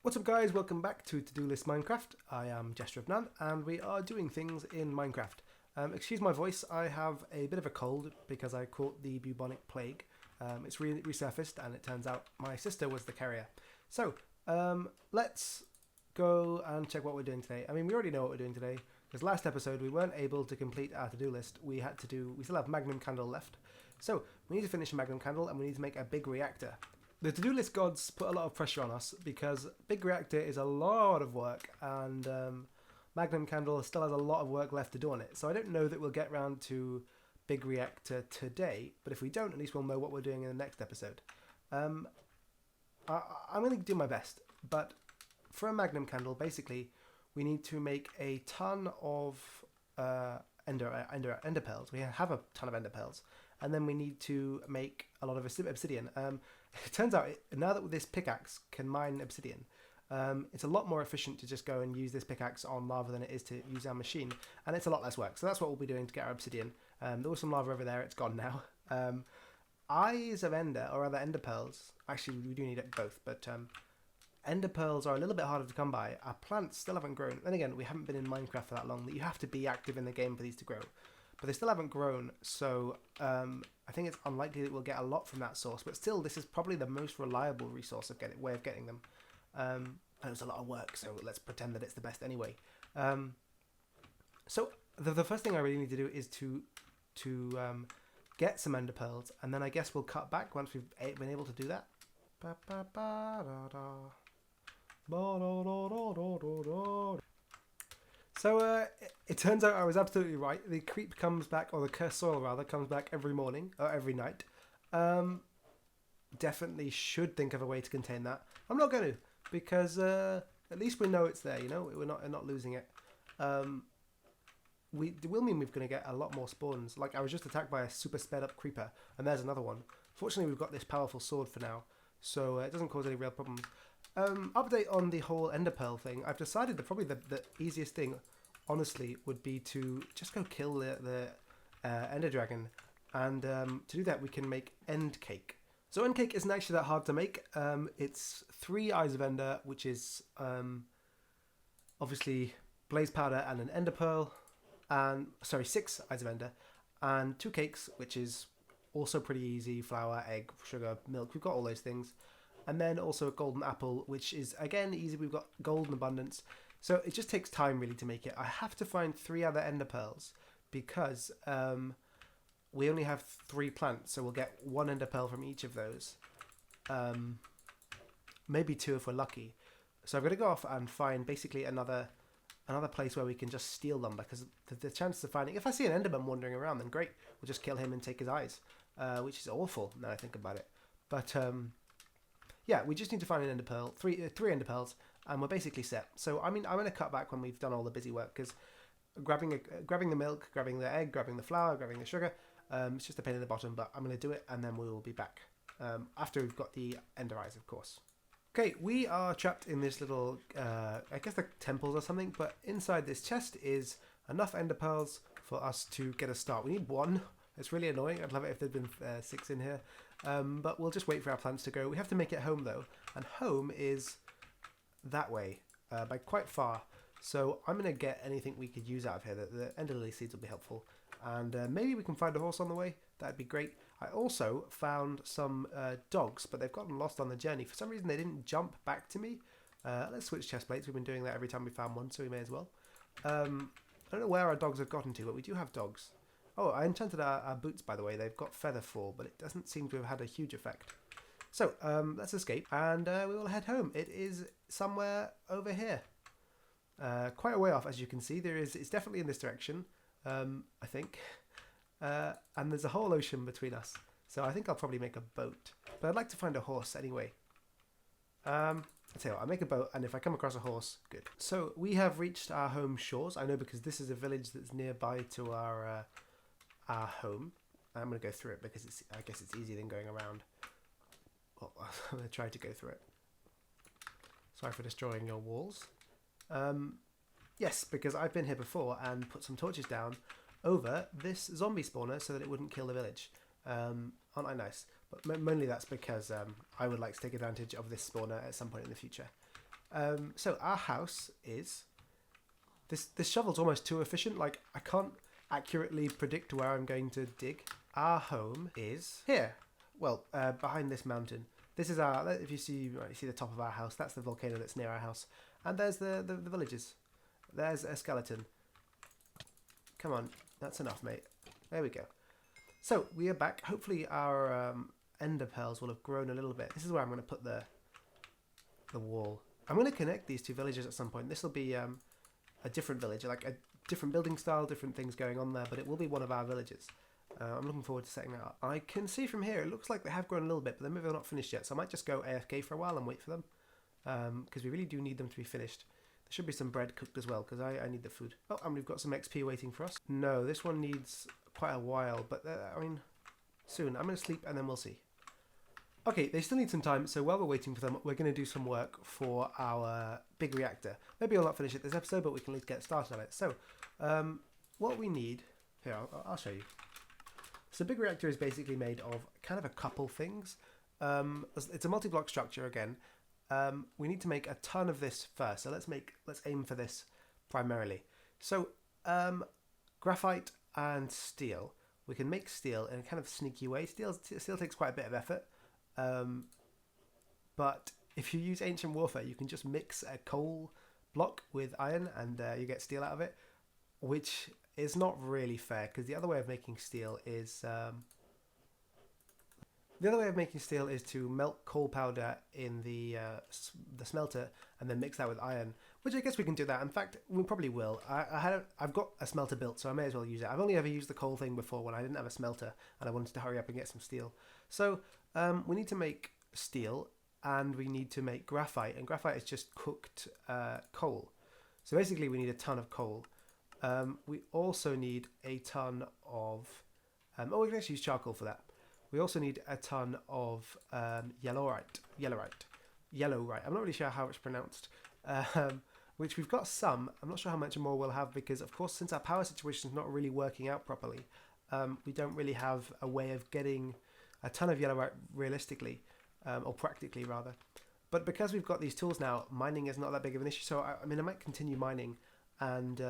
What's up guys, welcome back to To-Do List Minecraft. I am Jester of None and we are doing things in Minecraft. Excuse my voice, I have a bit of a cold because I caught the bubonic plague. It's resurfaced and it turns out my sister was the carrier. So, let's go and check what we're doing today. I mean, we already know what we're doing today because last episode we weren't able to complete our to-do list. We still have Magnum Candle left. So, we need to finish a Magnum Candle and we need to make a big reactor. The to-do list gods put a lot of pressure on us because Big Reactor is a lot of work and Magnum Candle still has a lot of work left to do on it. So I don't know that we'll get round to Big Reactor today, but if we don't, at least we'll know what we're doing in the next episode. I'm going to do my best, but for a Magnum Candle, basically, we need to make a ton of ender pearls. We have a ton of ender pearls. And then we need to make a lot of obsidian. It turns out, now that this pickaxe can mine obsidian, it's a lot more efficient to just go and use this pickaxe on lava than it is to use our machine. And it's a lot less work. So that's what we'll be doing to get our obsidian. There was some lava over there. It's gone now. Eyes of ender, or other ender pearls. Actually, we do need both. But ender pearls are a little bit harder to come by. Our plants still haven't grown. Then again, we haven't been in Minecraft for that long. That you have to be active in the game for these to grow. But they still haven't grown, so I think it's unlikely that we'll get a lot from that source. But still, this is probably the most reliable resource way of getting them. And it's a lot of work, so let's pretend that it's the best anyway. So the first thing I really need to do is to get some ender pearls, and then I guess we'll cut back once we've been able to do that. So it turns out I was absolutely right. The creep comes back, or the cursed soil rather, comes back every morning, or every night. Definitely should think of a way to contain that. I'm not going to, because at least we know it's there, you know? We're not losing it. It will mean we're going to get a lot more spawns. Like, I was just attacked by a super sped up creeper, and there's another one. Fortunately, we've got this powerful sword for now, so it doesn't cause any real problems. Update on the whole ender pearl thing. I've decided that probably the easiest thing, honestly, would be to just go kill the ender dragon, and to do that we can make end cake. So end cake isn't actually that hard to make. It's 3 eyes of ender, which is obviously blaze powder and an ender pearl, and 6 eyes of ender, and 2 cakes, which is also pretty easy: flour, egg, sugar, milk. We've got all those things. And then also a golden apple, which is, again, easy. We've got gold in abundance. So it just takes time, really, to make it. I have to find 3 other ender pearls because we only have 3 plants. So we'll get 1 ender pearl from each of those. Maybe 2 if we're lucky. So I've got to go off and find basically another place where we can just steal them, because the chances of finding... If I see an enderman wandering around, then great. We'll just kill him and take his eyes, which is awful now I think about it. But... yeah, we just need to find an ender pearl, 3 ender pearls, and we're basically set. So I mean, I'm going to cut back when we've done all the busy work, because grabbing the milk, grabbing the egg, grabbing the flour, grabbing the sugar, it's just a pain in the bottom. But I'm going to do it, and then we will be back after we've got the ender eyes, of course. Okay, we are trapped in this little, I guess they're temples or something. But inside this chest is enough ender pearls for us to get a start. We need 1. It's really annoying. I'd love it if there'd been 6 in here. But we'll just wait for our plants to grow. We have to make it home, though. And home is that way, by quite far. So I'm going to get anything we could use out of here. The ender lily seeds will be helpful. And maybe we can find a horse on the way. That'd be great. I also found some dogs, but they've gotten lost on the journey. For some reason, they didn't jump back to me. Let's switch chest plates. We've been doing that every time we found one, so we may as well. I don't know where our dogs have gotten to, but we do have dogs. Oh, I enchanted our boots, by the way. They've got feather fall, but it doesn't seem to have had a huge effect. So, let's escape, and we will head home. It is somewhere over here. Quite a way off, as you can see. It's definitely in this direction, I think. And there's a whole ocean between us. So I think I'll probably make a boat. But I'd like to find a horse anyway. I'll tell you what, I'll make a boat, and if I come across a horse, good. So, we have reached our home shores. I know, because this is a village that's nearby to our home. I'm going to go through it because I guess it's easier than going around. Well, I'm going to try to go through it. Sorry for destroying your walls. Yes, because I've been here before and put some torches down over this zombie spawner so that it wouldn't kill the village. Aren't I nice? But mainly that's because I would like to take advantage of this spawner at some point in the future. So our house is... This shovel's almost too efficient. Like, I can't accurately predict where I'm going to dig. Our home is here. Well, behind this mountain. This is our... If you see the top of our house, that's the volcano that's near our house. And there's the villages. There's a skeleton. Come on. That's enough, mate. There we go. So, we are back. Hopefully our ender pearls will have grown a little bit. This is where I'm going to put the wall. I'm going to connect these two villages at some point. This will be a different village, like a different building style, different things going on there, but it will be one of our villages. I'm looking forward to setting that up. I can see from here, it looks like they have grown a little bit, but they're maybe not finished yet, so I might just go AFK for a while and wait for them, because we really do need them to be finished. There should be some bread cooked as well, because I need the food. Oh, and we've got some XP waiting for us. No, this one needs quite a while, but I mean, soon. I'm going to sleep and then we'll see. Okay, they still need some time, so while we're waiting for them, we're going to do some work for our big reactor. Maybe I'll not finish it this episode, but we can at least get started on it. So, what we need... Here, I'll show you. So, big reactor is basically made of kind of a couple things. It's a multi-block structure again. We need to make a ton of this first, so let's aim for this primarily. So, graphite and steel. We can make steel in a kind of sneaky way. Steel takes quite a bit of effort. But if you use Ancient Warfare, you can just mix a coal block with iron and you get steel out of it, which is not really fair, because the other way of making steel is to melt coal powder in the smelter and then mix that with iron, which I guess we can do that. In fact, we probably will. I've got a smelter built, so I may as well use it. I've only ever used the coal thing before when I didn't have a smelter and I wanted to hurry up and get some steel. So we need to make steel and we need to make graphite, and graphite is just cooked coal. So basically we need a ton of coal. We also need a ton of... we can actually use charcoal for that. We also need a ton of yellowite. I'm not really sure how it's pronounced. Which we've got some. I'm not sure how much more we'll have because, of course, since our power situation is not really working out properly, we don't really have a way of getting a ton of yellowite realistically, or practically rather. But because we've got these tools now, mining is not that big of an issue. So, I mean, I might continue mining and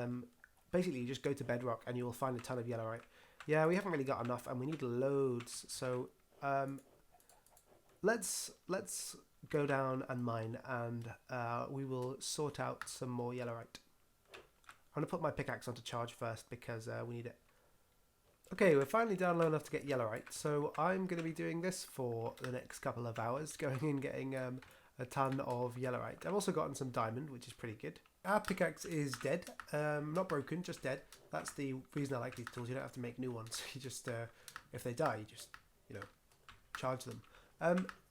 basically you just go to bedrock and you will find a ton of yellowite. Yeah, we haven't really got enough and we need loads. So let's go down and mine and we will sort out some more yellowite. I'm going to put my pickaxe onto charge first because we need it. Okay, we're finally down low enough to get yellowite. So I'm going to be doing this for the next couple of hours, going and getting a ton of yellowite. I've also gotten some diamond, which is pretty good. Our pickaxe is dead, not broken, just dead. That's the reason I like these tools. You don't have to make new ones. You just, if they die, you just, charge them.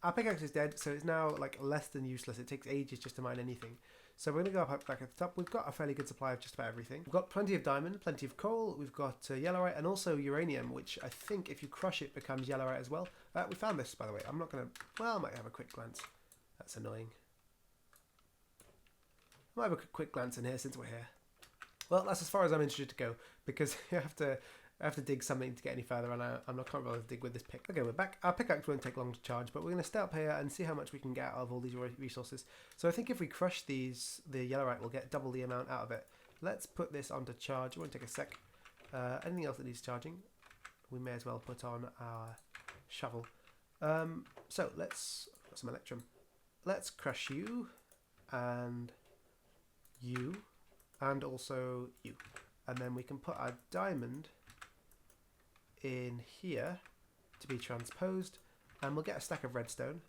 Our pickaxe is dead, so it's now like less than useless. It takes ages just to mine anything. So we're going to go up back at the top. We've got a fairly good supply of just about everything. We've got plenty of diamond, plenty of coal. We've got yellowite and also uranium, which I think if you crush it becomes yellowite as well. We found this, by the way. I'm not going to... Well, I might have a quick glance. That's annoying. I might have a quick glance in here since we're here. Well, that's as far as I'm interested to go because I have to dig something to get any further, and I'm not can't bother to dig with this pick. Okay, we're back. Our pickaxe won't take long to charge, but we're going to stay up here and see how much we can get out of all these resources. So I think if we crush the yellowite, we'll get double the amount out of it. Let's put this onto charge. It won't take a sec. Anything else that needs charging, we may as well put on our shovel. So let's got some electrum. Let's crush you and you and also you, and then we can put our diamond in here to be transposed, and we'll get a stack of redstone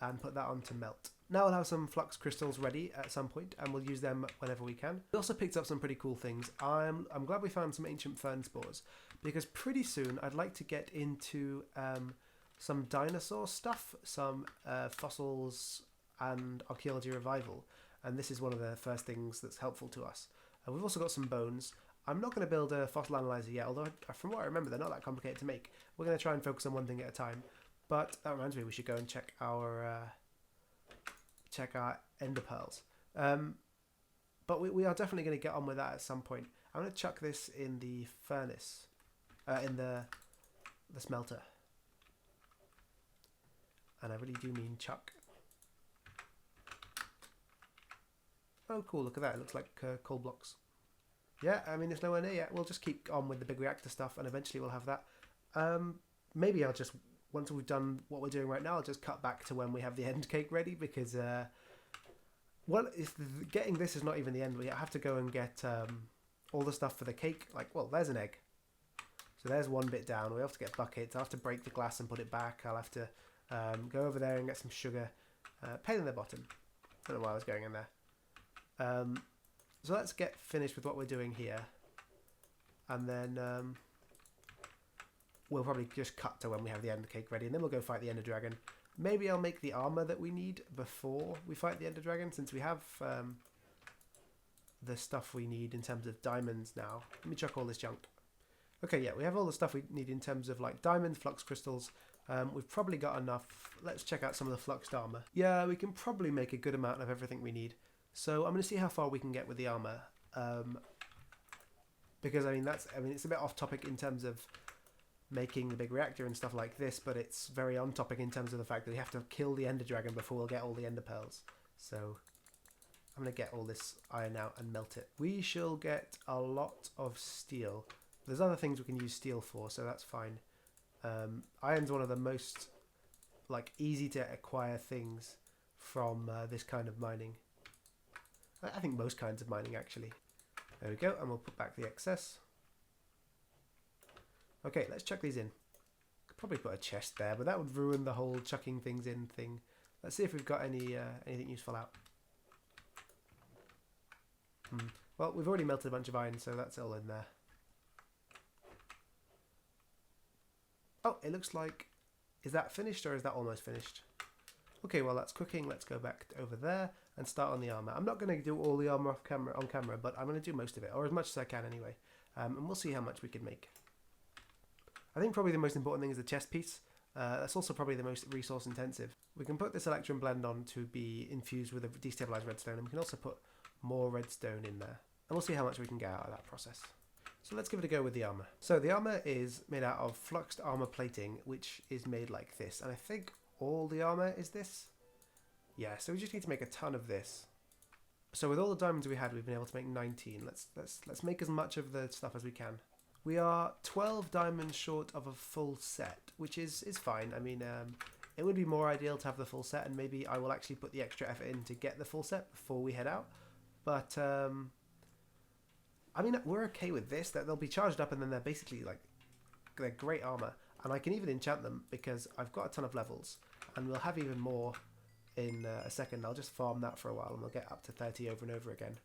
and put that on to melt. Now we'll have some flux crystals ready at some point and we'll use them whenever we can. We also picked up some pretty cool things. I'm glad we found some ancient fern spores because pretty soon I'd like to get into some dinosaur stuff, some fossils and archaeology revival, and this is one of the first things that's helpful to us. We've also got some bones. I'm not going to build a fossil analyzer yet, although from what I remember they're not that complicated to make. We're going to try and focus on one thing at a time, but that reminds me we should go and check our ender pearls. But we are definitely going to get on with that at some point. I'm going to chuck this in the furnace, in the smelter. And I really do mean chuck. Oh, cool, look at that. It looks like coal blocks. Yeah, I mean, it's nowhere near yet. We'll just keep on with the big reactor stuff, and eventually we'll have that. Maybe I'll just, once we've done what we're doing right now, I'll just cut back to when we have the end cake ready, because, well, getting this is not even the end. We have to go and get all the stuff for the cake. Like, well, there's an egg. So there's one bit down. We have to get buckets. I'll have to break the glass and put it back. I'll have to go over there and get some sugar. Pain in the bottom. Don't know why I was going in there. So let's get finished with what we're doing here. And then we'll probably just cut to when we have the ender cake ready. And then we'll go fight the ender dragon. Maybe I'll make the armor that we need before we fight the ender dragon, since we have the stuff we need in terms of diamonds now. Let me chuck all this junk. Okay, yeah, we have all the stuff we need in terms of like diamonds, flux crystals. We've probably got enough. Let's check out some of the fluxed armor. Yeah, we can probably make a good amount of everything we need. So I'm going to see how far we can get with the armor. Because I mean, it's a bit off topic in terms of making the big reactor and stuff like this, but it's very on topic in terms of the fact that we have to kill the ender dragon before we'll get all the ender pearls. So I'm going to get all this iron out and melt it. We shall get a lot of steel. There's other things we can use steel for, so that's fine. Iron's one of the most like easy to acquire things from this kind of mining. I think most kinds of mining, actually. There we go, and we'll put back the excess. Okay, let's chuck these in. Could probably put a chest there, but that would ruin the whole chucking things in thing. Let's see if we've got anything useful out. Well, we've already melted a bunch of iron, so that's all in there. Oh, it looks like... Is that finished or is that almost finished? Okay, well, that's cooking. Let's go back over there and start on the armor. I'm not going to do all the armor on camera, but I'm going to do most of it, or as much as I can anyway. And we'll see how much we can make. I think probably the most important thing is the chest piece. That's also probably the most resource intensive. We can put this electrum blend on to be infused with a destabilized redstone, and we can also put more redstone in there. And we'll see how much we can get out of that process. So let's give it a go with the armor. So the armor is made out of fluxed armor plating, which is made like this. And I think all the armor is this. Yeah, so we just need to make a ton of this. So with all the diamonds we had, we've been able to make 19. Let's make as much of the stuff as we can. We are 12 diamonds short of a full set, which is fine. I mean, it would be more ideal to have the full set, and maybe I will actually put the extra effort in to get the full set before we head out. But I mean, we're okay with this. That they'll be charged up, and then they're basically like, they're great armor. And I can even enchant them because I've got a ton of levels, and we'll have even more in a second. I'll just farm that for a while, and we'll get up to 30 over and over again.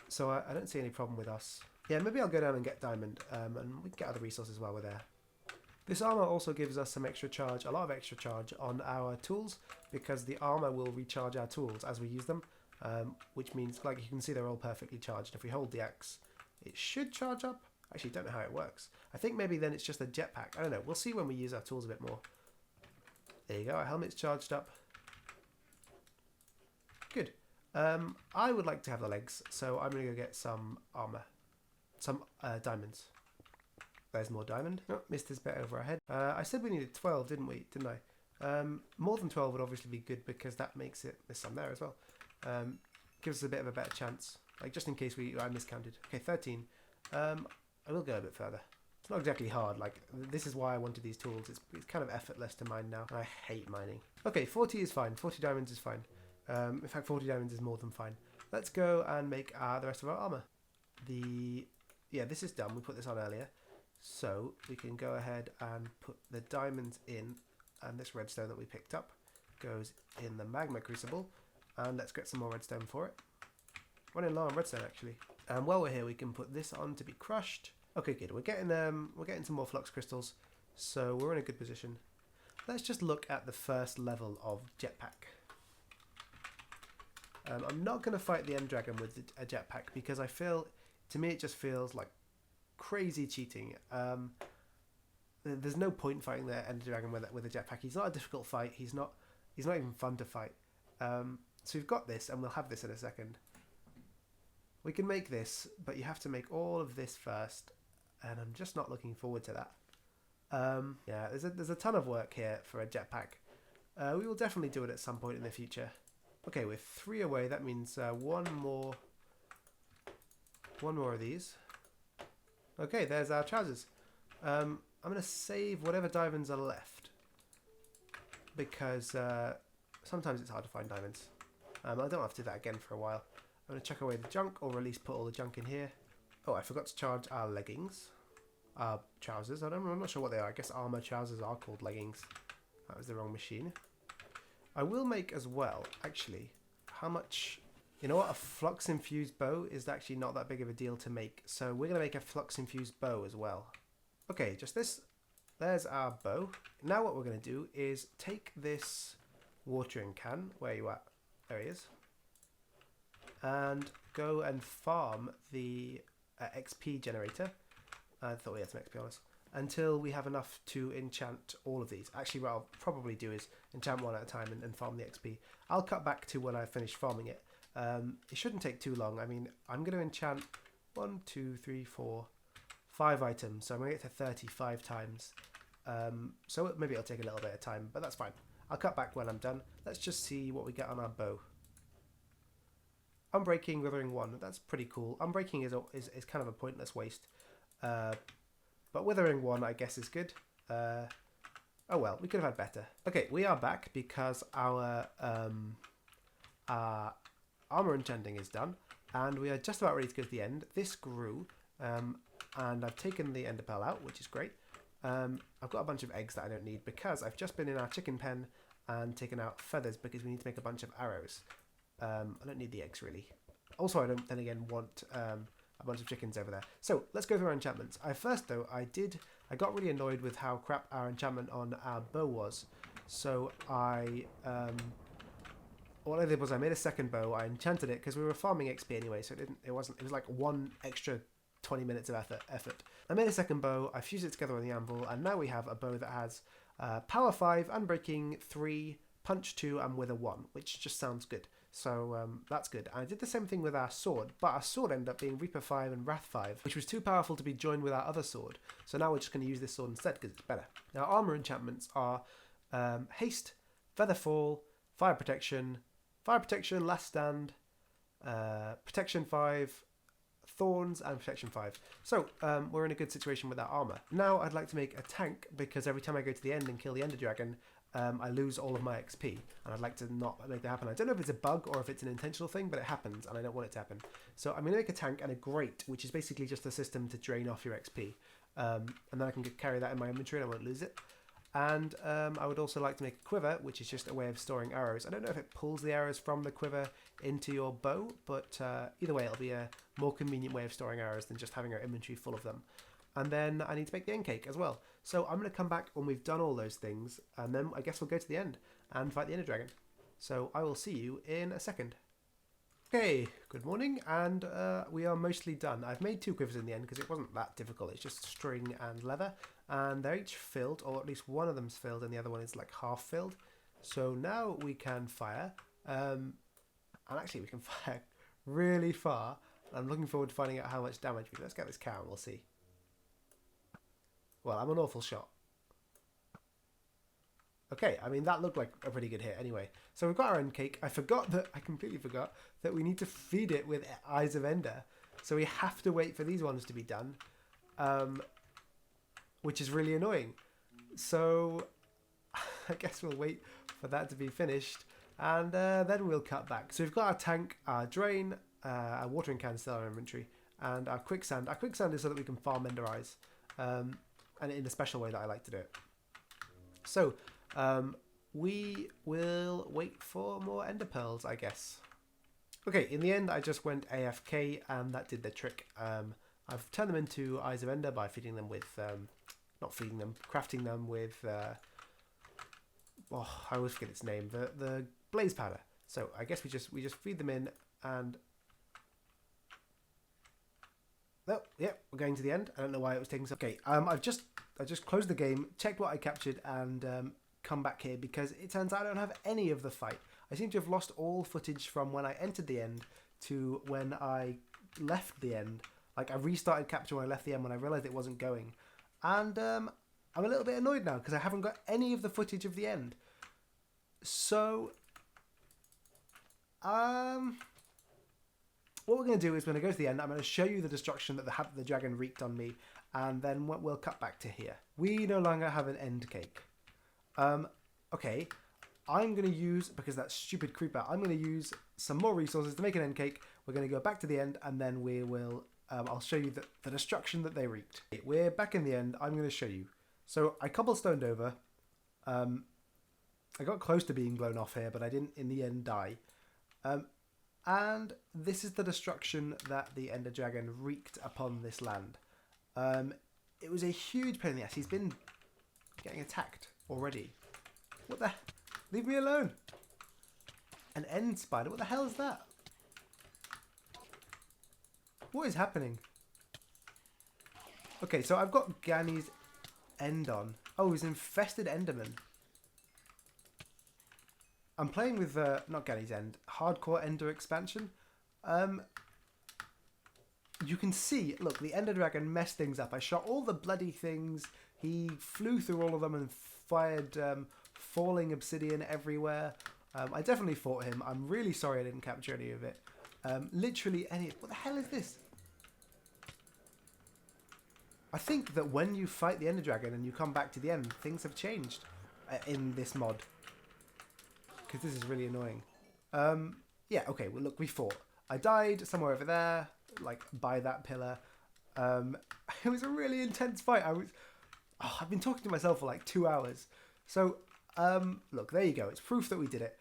So I don't see any problem with us. Yeah, maybe I'll go down and get diamond, and we can get other resources while we're there. This armor also gives us some extra charge, a lot of extra charge on our tools, because the armor will recharge our tools as we use them. Which means, like you can see, they're all perfectly charged. If we hold the axe, it should charge up. Actually, don't know how it works. I think maybe then it's just a jetpack. I don't know. We'll see when we use our tools a bit more. There you go. Our helmet's charged up. Good. I would like to have the legs, so I'm going to go get some armor. Some diamonds. There's more diamond. Oh, missed this bit over our head. I said we needed 12, didn't we? Didn't I? More than 12 would obviously be good, because that makes it... There's some there as well. Gives us a bit of a better chance, like just in case I miscounted. Okay, 13. I will go a bit further. It's not exactly hard. Like, this is why I wanted these tools. It's kind of effortless to mine now. I hate mining. Okay, 40 is fine. 40 diamonds is fine. In fact, 40 diamonds is more than fine. Let's go and make the rest of our armor. Yeah, this is done. We put this on earlier, so we can go ahead and put the diamonds in, and this redstone that we picked up goes in the magma crucible. And let's get some more redstone for it. Running low on redstone, actually. And while we're here, we can put this on to be crushed. Okay, good. We're getting some more flux crystals, so we're in a good position. Let's just look at the first level of jetpack. I'm not going to fight the end dragon with a jetpack, because I feel, to me, it just feels like crazy cheating. There's no point fighting the end dragon with a jetpack. He's not a difficult fight. He's not even fun to fight. So we've got this, and we'll have this in a second. We can make this, but you have to make all of this first, and I'm just not looking forward to that. Yeah, there's a ton of work here for a jetpack. We will definitely do it at some point in the future. Okay, we're 3 away. That means one more of these. Okay, there's our trousers. I'm going to save whatever diamonds are left, because sometimes it's hard to find diamonds. I don't have to do that again for a while. I'm going to chuck away the junk, or at least put all the junk in here. Oh, I forgot to charge our leggings. Our trousers. I'm not sure what they are. I guess armor trousers are called leggings. That was the wrong machine. I will make as well, actually, how much... You know what? A flux-infused bow is actually not that big of a deal to make. So we're going to make a flux-infused bow as well. Okay, just this. There's our bow. Now what we're going to do is take this watering can. Where are you at? There he is. And go and farm the XP generator. I thought we had some XP on us. Until we have enough to enchant all of these. Actually, what I'll probably do is enchant one at a time and farm the XP. I'll cut back to when I finish farming it. It shouldn't take too long. I mean, I'm going to enchant 1, 2, 3, 4, 5 items. So I'm going to get to 35 times. So maybe it'll take a little bit of time, but that's fine. I'll cut back when I'm done. Let's just see what we get on our bow. Unbreaking, Withering 1. That's pretty cool. Unbreaking is kind of a pointless waste. But Withering 1, I guess, is good. Oh well, we could have had better. Okay, we are back because our armor enchanting is done. And we are just about ready to go to the end. This grew. And I've taken the ender pearl out, which is great. I've got a bunch of eggs that I don't need because I've just been in our chicken pen and taken out feathers because we need to make a bunch of arrows. I don't need the eggs really. Also, I don't then again want a bunch of chickens over there. So let's go through our enchantments. I got really annoyed with how crap our enchantment on our bow was. So what I did was I made a second bow. I enchanted it because we were farming XP anyway, so it was like one extra 20 minutes of effort. I made a second bow, I fused it together on the anvil, and now we have a bow that has power 5, unbreaking 3, punch 2, and wither 1, which just sounds good. So that's good. And I did the same thing with our sword, but our sword ended up being Reaper 5 and Wrath 5, which was too powerful to be joined with our other sword. So now we're just going to use this sword instead because it's better. Now armor enchantments are haste, feather fall, fire protection, last stand, protection 5, thorns, and protection 5. So we're in a good situation with our armor. Now I'd like to make a tank because every time I go to the end and kill the ender dragon, I lose all of my XP, and I'd like to not make that happen. I don't know if it's a bug or if it's an intentional thing, but it happens, and I don't want it to happen. So I'm going to make a tank and a grate, which is basically just a system to drain off your XP. And then I can carry that in my inventory and I won't lose it. And I would also like to make a quiver, which is just a way of storing arrows. I don't know if it pulls the arrows from the quiver into your bow, but either way, it'll be a more convenient way of storing arrows than just having our inventory full of them. And then I need to make the end cake as well. So I'm going to come back when we've done all those things, and then I guess we'll go to the end and fight the ender dragon. So I will see you in a second. Okay, good morning, and we are mostly done. I've made 2 quivers in the end because it wasn't that difficult. It's just string and leather, and they're each filled, or at least one of them's filled and the other one is like half filled. So now we can fire, and actually we can fire really far. I'm looking forward to finding out how much damage we do. Let's get this cow and we'll see. Well, I'm an awful shot. Okay, I mean, that looked like a pretty good hit anyway. So we've got our end cake. I completely forgot that we need to feed it with Eyes of Ender. So we have to wait for these ones to be done, which is really annoying. So I guess we'll wait for that to be finished, and then we'll cut back. So we've got our tank, our drain, our watering can still in our inventory, and our quicksand. Our quicksand is so that we can farm Ender Eyes, and in a special way that I like to do it. So we will wait for more ender pearls, I guess. Okay, in the end I just went AFK and that did the trick. I've turned them into Eyes of Ender by feeding them with, crafting them with, I always forget its name, the blaze powder. So I guess we just feed them in, and oh, yeah, we're going to the end. I don't know why it was taking so. Okay, I just closed the game, checked what I captured, and come back here because it turns out I don't have any of the fight. I seem to have lost all footage from when I entered the end to when I left the end. Like, I restarted capture when I left the end when I realised it wasn't going. And I'm a little bit annoyed now because I haven't got any of the footage of the end. So What we're going to do is we're going to go to the end. I'm going to show you the destruction that the dragon wreaked on me, and then we'll cut back to here. We no longer have an end cake. Okay, I'm going to use, because that stupid creeper, I'm going to use some more resources to make an end cake. We're going to go back to the end, and then we will, I'll show you the destruction that they wreaked. We're back in the end. I'm going to show you. So I cobblestoned over. I got close to being blown off here, but I didn't in the end die. And this is the destruction that the Ender Dragon wreaked upon this land. It was a huge pain in the ass. He's been getting attacked already. What the? Leave me alone. An end spider? What the hell is that? What is happening? Okay, so I've got Gani's end on. Oh, he's infested Enderman. I'm playing with, not Gani's End, Hardcore Ender expansion. You can see, look, the Ender Dragon messed things up. I shot all the bloody things. He flew through all of them and fired falling obsidian everywhere. I definitely fought him. I'm really sorry I didn't capture any of it. Literally any... What the hell is this? I think that when you fight the Ender Dragon and you come back to the end, things have changed in this mod. Because this is really annoying. Yeah, okay, well look, we fought. I died somewhere over there, like by that pillar. It was a really intense fight. I've been talking to myself for like 2 hours. So, look, there you go. It's proof that we did it.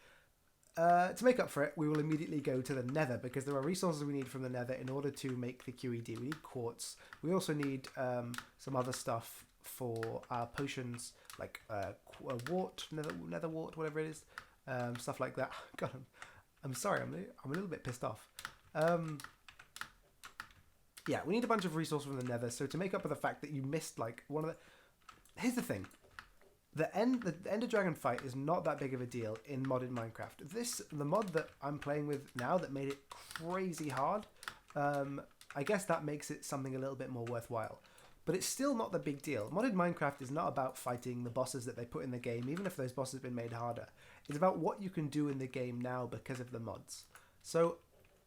To make up for it, we will immediately go to the nether, because there are resources we need from the nether in order to make the QED. We need quartz. We also need some other stuff for our potions, like wart, nether wart, whatever it is. Stuff like that. God, I'm sorry, I'm a little bit pissed off. Yeah, we need a bunch of resources from the nether. So to make up for the fact that you missed like one of the... Here's the thing. The Ender Dragon fight is not that big of a deal in modded Minecraft. The mod that I'm playing with now that made it crazy hard, I guess that makes it something a little bit more worthwhile. But it's still not the big deal. Modded Minecraft is not about fighting the bosses that they put in the game, even if those bosses have been made harder. It's about what you can do in the game now because of the mods. So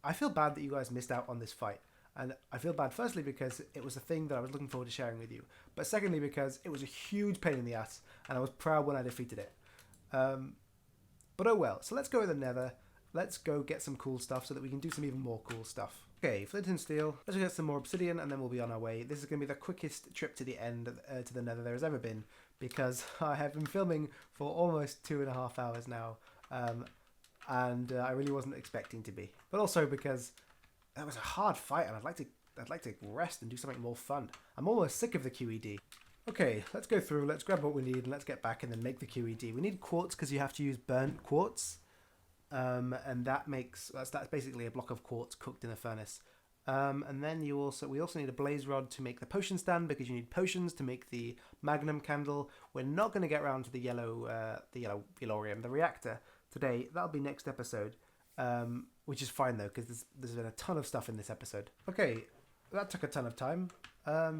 I feel bad that you guys missed out on this fight. And I feel bad firstly because it was a thing that I was looking forward to sharing with you. But secondly because it was a huge pain in the ass and I was proud when I defeated it. But oh well. So let's go to the nether. Let's go get some cool stuff so that we can do some even more cool stuff. Okay, flint and steel. Let's get some more obsidian and then we'll be on our way. This is going to be the quickest trip to the end, to the nether there has ever been, because I have been filming for almost 2.5 hours now. And I really wasn't expecting to be. But also because that was a hard fight and I'd like to rest and do something more fun. I'm almost sick of the QED. Okay, let's go through, let's grab what we need and let's get back and then make the QED. We need quartz because you have to use burnt quartz. And that's basically a block of quartz cooked in a furnace. And then we also need a blaze rod to make the potion stand, because you need potions to make the Magnum candle. We're not going to get around to the yellorium, the reactor today. That'll be next episode, which is fine though, because there's been a ton of stuff in this episode. Okay, that took a ton of time. I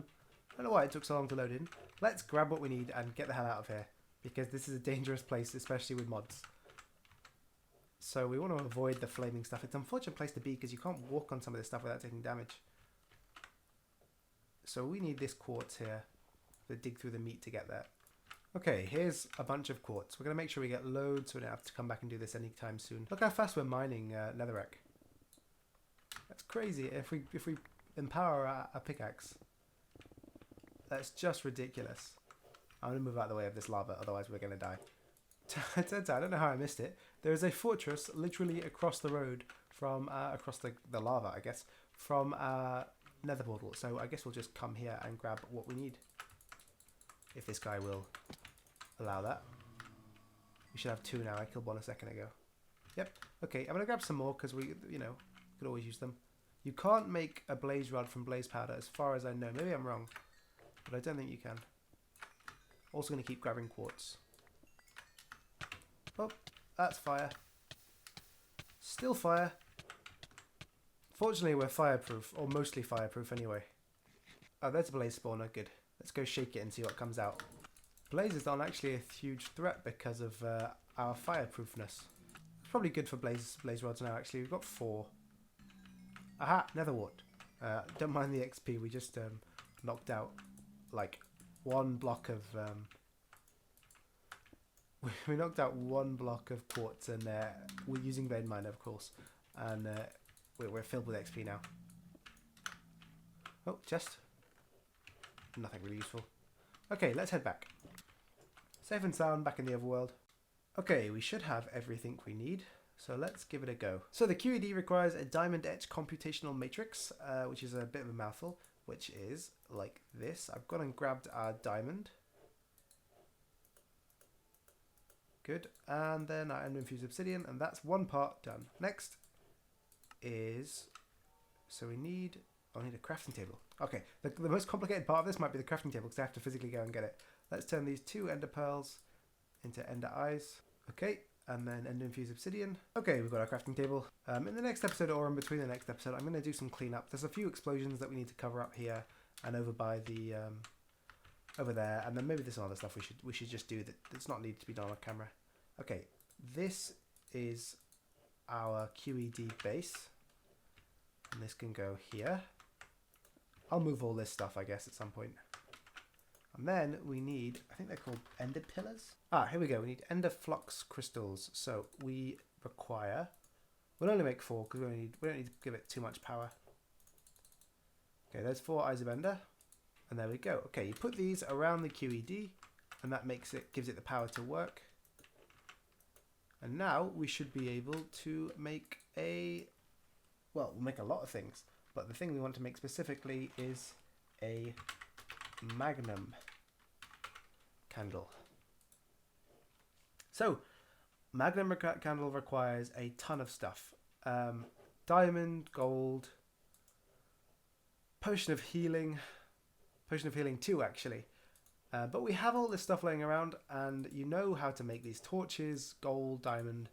don't know why it took so long to load in. Let's grab what we need and get the hell out of here, because this is a dangerous place, especially with mods. So we want to avoid the flaming stuff. It's an unfortunate place to be because you can't walk on some of this stuff without taking damage. So we need this quartz here to dig through the meat to get there. Okay, here's a bunch of quartz. We're going to make sure we get loads so we don't have to come back and do this anytime soon. Look how fast we're mining netherrack. That's crazy. If we empower our pickaxe. That's just ridiculous. I'm going to move out of the way of this lava, otherwise we're going to die. I don't know how I missed it. There is a fortress literally across the road from, across the lava, I guess, from our nether portal. So I guess we'll just come here and grab what we need. If this guy will allow that. We should have 2 now. I killed 1 a second ago. Yep. Okay, I'm going to grab some more because we, could always use them. You can't make a blaze rod from blaze powder as far as I know. Maybe I'm wrong, but I don't think you can. Also going to keep grabbing quartz. Oh, that's fire. Still fire. Fortunately, we're fireproof, or mostly fireproof anyway. Oh, there's a blaze spawner. Good. Let's go shake it and see what comes out. Blazes aren't actually a huge threat because of our fireproofness. probably good for blaze rods now. Actually, we've got 4. Aha, nether wart. Don't mind the XP. We just knocked out like 1 block of. We knocked out 1 block of quartz, and we're using vein miner, of course, and we're filled with XP now. Oh, chest. Nothing really useful. Okay, let's head back. Safe and sound back in the overworld. Okay, we should have everything we need, so let's give it a go. So the QED requires a diamond etch computational matrix, which is a bit of a mouthful, which is like this. I've gone and grabbed our diamond. Good, and then our infused obsidian, and that's 1 part done. Next is, so I need a crafting table. Okay, the most complicated part of this might be the crafting table because I have to physically go and get it. Let's turn these 2 ender pearls into ender eyes. Okay, and then ender infused obsidian. Okay, we've got our crafting table. In the next episode, or in between the next episode, I'm going to do some cleanup. There's a few explosions that we need to cover up here and over by the over there, and then maybe there's some other stuff we should just do that's not needed to be done on camera. Okay, this is our QED base, and this can go here. I'll move all this stuff, I guess, at some point. And then we need, I think they're called ender pillars. Ah, here we go. We need ender flux crystals. So we require, we'll only make 4 because we don't need to give it too much power. Okay, there's 4 eyes of ender. And there we go. Okay, you put these around the QED, and that gives it the power to work. And now we should be able to make we'll make a lot of things. But the thing we want to make specifically is a Magnum candle. So, Magnum candle requires a ton of stuff. Diamond, gold, potion of healing 2 actually. But we have all this stuff laying around, and you know how to make these torches, gold, diamond.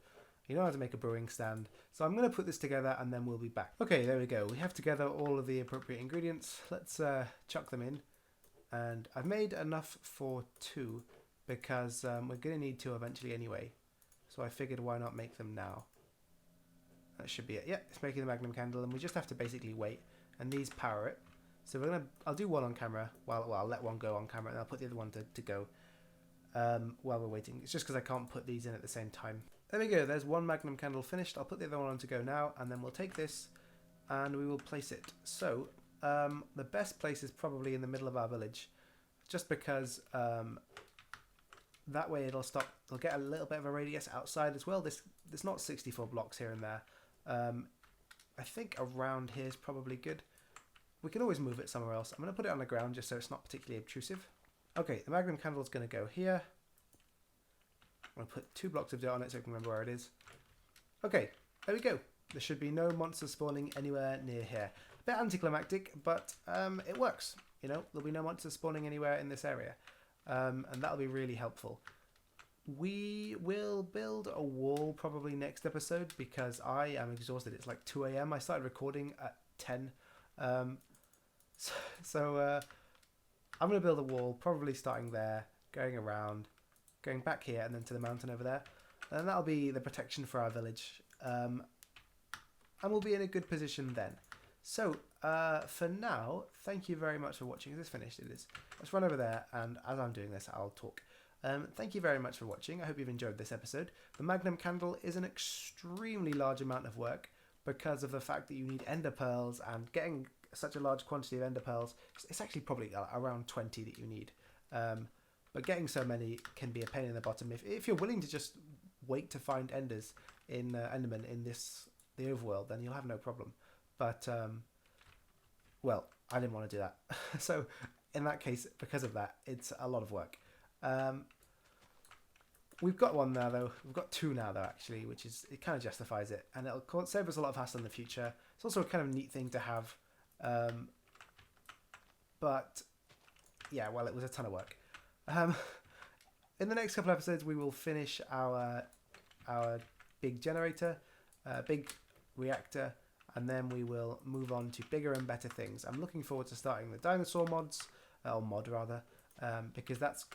You know how to make a brewing stand. So I'm going to put this together and then we'll be back. Okay, there we go. We have together all of the appropriate ingredients. Let's chuck them in. And I've made enough for 2 because we're going to need 2 eventually anyway. So I figured why not make them now. That should be it. Yeah, it's making the Magnum candle, and we just have to basically wait. And these power it. So I'll do 1 on camera. I'll let 1 go on camera, and I'll put the other one to go while we're waiting. It's just because I can't put these in at the same time. There we go, there's 1 Magnum candle finished. I'll put the other one on to go now, and then we'll take this and we will place it. So, the best place is probably in the middle of our village, just because that way it'll get a little bit of a radius outside as well. There's not 64 blocks here and there. I think around here is probably good. We can always move it somewhere else. I'm going to put it on the ground just so it's not particularly obtrusive. Okay, the Magnum candle is going to go here. I'm going to put 2 blocks of dirt on it so I can remember where it is. Okay, there we go. There should be no monsters spawning anywhere near here. A bit anticlimactic, but it works. You know, there'll be no monsters spawning anywhere in this area. And that'll be really helpful. We will build a wall probably next episode because I am exhausted. It's like 2 AM. I started recording at 10. So I'm going to build a wall, probably starting there, going around, going back here, and then to the mountain over there. And that'll be the protection for our village. And we'll be in a good position then. So, for now, thank you very much for watching. Is this finished? It is. Let's run over there, and as I'm doing this, I'll talk. Thank you very much for watching. I hope you've enjoyed this episode. The Magnum candle is an extremely large amount of work because of the fact that you need ender pearls, and getting such a large quantity of ender pearls, it's actually probably around 20 that you need. But getting so many can be a pain in the bottom if you're willing to just wait to find enders in Enderman in the overworld, then you'll have no problem. But well, I didn't want to do that. So in that case, because of that, it's a lot of work. We've got one now though. We've got 2 now though, actually, which is, it kind of justifies it, and it'll save us a lot of hassle in the future. It's also a kind of neat thing to have. But yeah, well, it was a ton of work. In the next couple of episodes, we will finish our big generator, big reactor, and then we will move on to bigger and better things. I'm looking forward to starting the dinosaur mods, or mod rather, because that's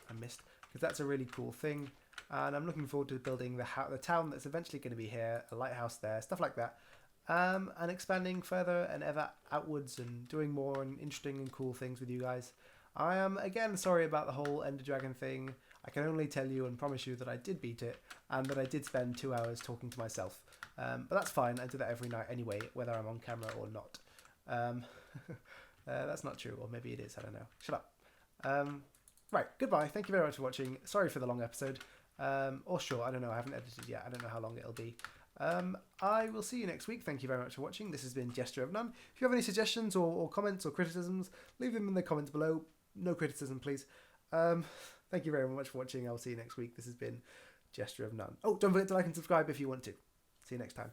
a really cool thing. and I'm looking forward to building the town that's eventually going to be here, a lighthouse there, stuff like that. And expanding further and ever outwards and doing more and interesting and cool things with you guys. I am again sorry about the whole Ender Dragon thing. I can only tell you and promise you that I did beat it and that I did spend 2 hours talking to myself. But that's fine. I do that every night anyway, whether I'm on camera or not. That's not true, or maybe it is. I don't know. Shut up. Right, goodbye. Thank you very much for watching. Sorry for the long episode. Or short, I don't know. I haven't edited yet. I don't know how long it'll be. I will see you next week. Thank you very much for watching. This has been Gesture of None. If you have any suggestions or comments or criticisms, leave them in the comments below. No criticism, please. Thank you very much for watching. I'll see you next week. This has been Gesture of None. Oh, don't forget to like and subscribe if you want to. See you next time.